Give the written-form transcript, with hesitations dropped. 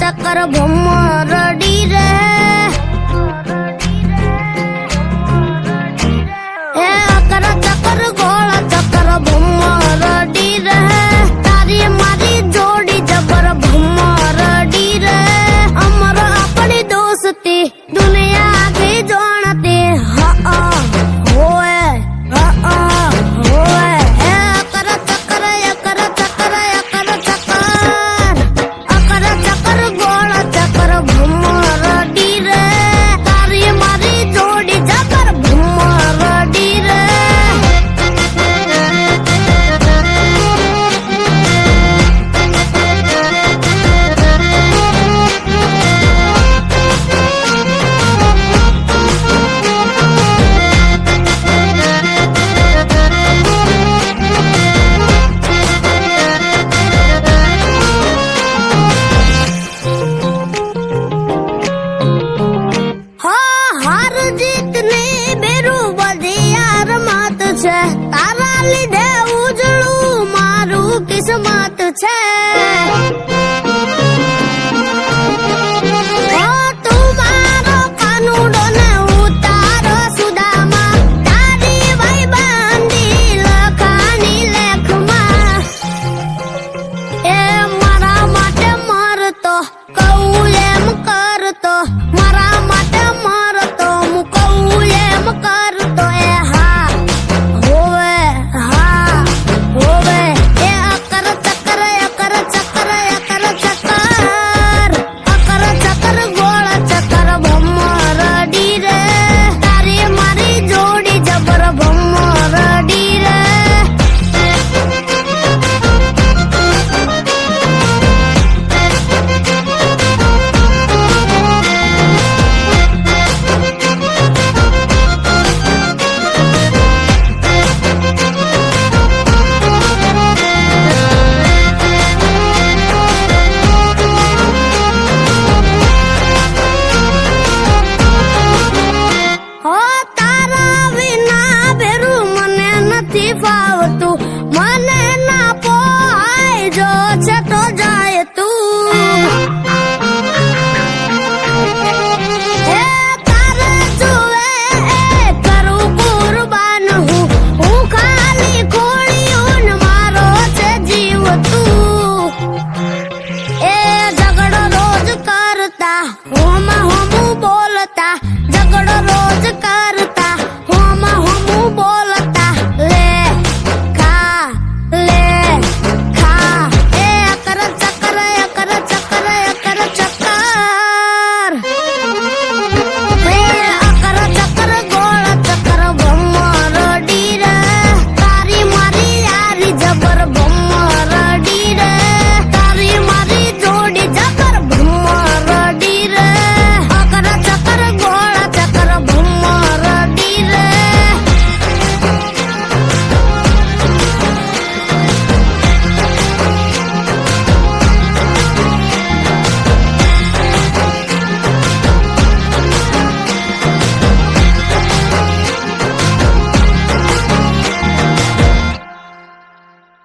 चक्कर भमरडी रे हे अकर चक्कर गोल चक्कर भमरडी रे तारी मारी जोड़ी जबर भमरडी रे अमर अपनी दोस्ती दुनिया आगे जानते होए होए अकर चक्कर अकर चक्कर अकर चक्कर अकर चक्कर गोल चक्कर भमरडी रे तारी मारी जोड़ी जबर भमरडी रे हार जीतने बेरू बधी यार मत छे तारा लीधे उजळू मारू किस्मत छे।